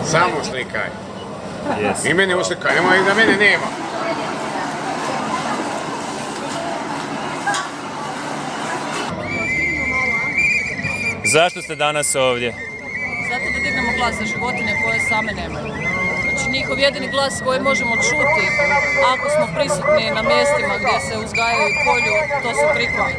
Samo slikaj. I mene uslikaj, nemoj da mene nema. Zašto ste danas ovdje? Zato da dignemo glas za životinje koje same nemaju. Znači njihov jedini glas koji možemo čuti ako smo prisutni na mjestima gdje se uzgajaju i kolju, to su krikovi.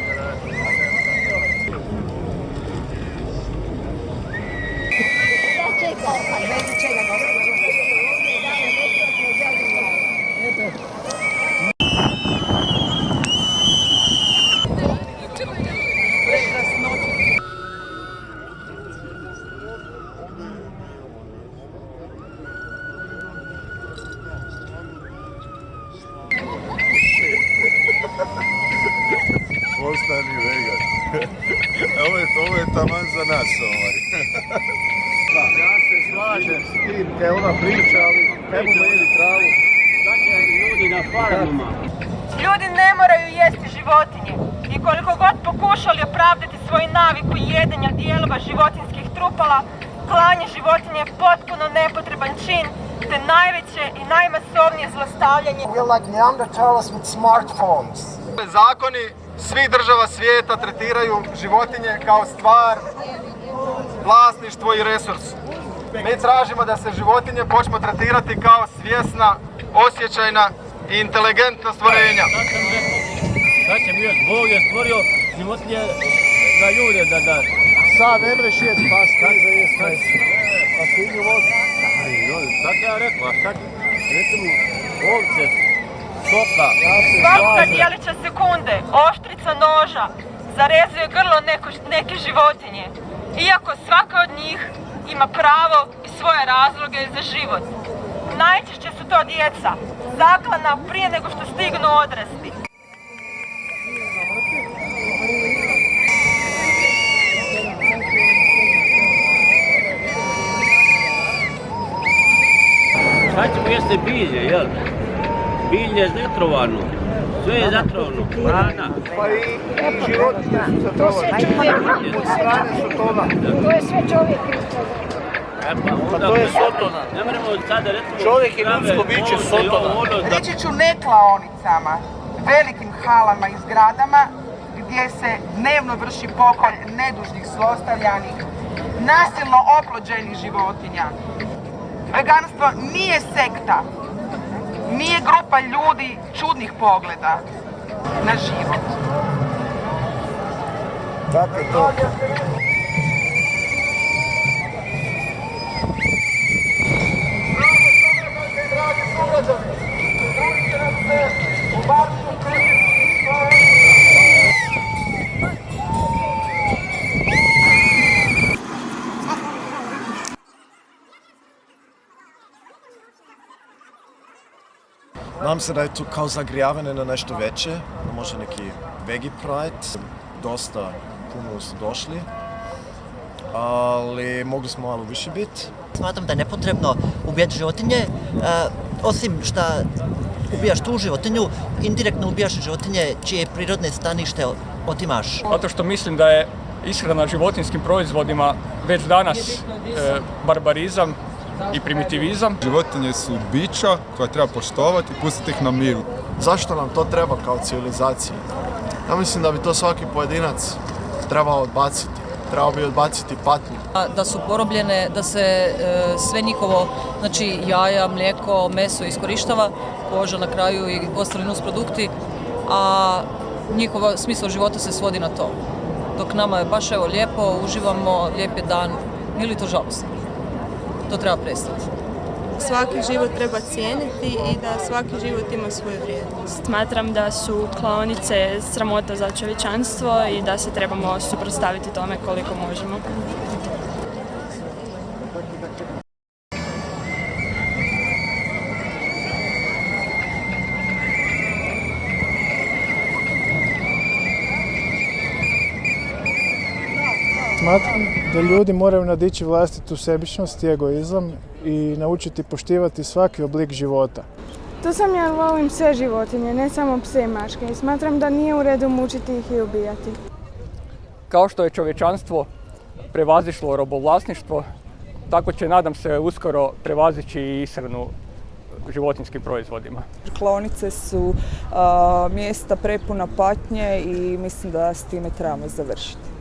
Ostani vegan. Ovo je taman za nas. Ja se slažem s tim kad ona priča, ali trebamo jedi travu. Dakle, ljudi na farmama. Ljudi ne moraju jesti životinje i koliko god pokušali opravdati svoju naviku jedenja dijelova životinjskih trupala, klanje životinje je potpuno nepotreban čin te najveće i najmasovnije zlostavljanje. We're like Neanderthals with smartphones. Zakoni svih država svijeta tretiraju životinje kao stvar, vlasništvo i resurs. Mi tražimo da se životinje počnu tretirati kao svjesna, osjećajna i inteligentna stvorenja. Šta će mi još? Bog je stvorio životinje za ljude da... Sad ne mreš jest pas, kaj za jest kaj. A svinju vodu. Sad ja rekao, a sad recimo ovce, stoka. Svaka dijelića sekunde oštrica noža zarezuje grlo neke životinje, iako svaka od njih ima pravo i svoje razloge za život. Najčešće su to djeca, zaklana prije nego što stignu odrasli. Šta ćemo jeste bilje, jel? Bilje je zatrovano. Sve je zatrovano. Hrana. Pa i životinje su zatrovane. Od strane su toga. To je sve čovjek. Pa to je sotona. Ne moramo sada recimo... Čovjek i ljudsko biće sotona. Reći ću ne klaonicama, velikim halama i zgradama gdje se dnevno vrši pokolj nedužnih zlostavljanih, nasilno oplođenih životinja. Veganstvo nije sekta, nije grupa ljudi čudnih pogleda na život. Tako je to. Nadam se da je tu kao zagrijavanje na nešto veće, možda neki Veggie Pride. Dosta puno su došli, ali mogli smo malo više biti. Smatram da je nepotrebno ubijati životinje, osim što ubijaš tu životinju, indirektno ubijaš životinje čije prirodne stanište otimaš. Zato što mislim da je ishrana životinjskim proizvodima već danas barbarizam i primitivizam. Životinje su bića koja treba poštovati i pustiti ih na miru. Zašto nam to treba kao civilizaciji? Ja mislim da bi to svaki pojedinac trebao odbaciti. Trebao bi odbaciti patnju. Da su porobljene, da se sve njihovo, znači jaja, mlijeko, meso iskorištava, koža na kraju i ostali nusprodukti, a njihov smisao života se svodi na to. Dok nama je baš evo lijepo, uživamo, lijep je dan, nije li to žalostno? To treba prestati. Svaki život treba cijeniti i da svaki život ima svoju vrijednost. Smatram da su klaonice sramota za čovječanstvo i da se trebamo suprotstaviti tome koliko možemo. Smatram da ljudi moraju nadići vlastitu sebičnost i egoizam i naučiti poštivati svaki oblik života. To sam ja volim sve životinje, ne samo pse i mačke. I smatram da nije u redu mučiti ih i ubijati. Kao što je čovječanstvo prevazišlo robovlasništvo, tako će, nadam se, uskoro prevazići i ishranu životinjskim proizvodima. Klaonice su mjesta prepuna patnje i mislim da s time trebamo završiti.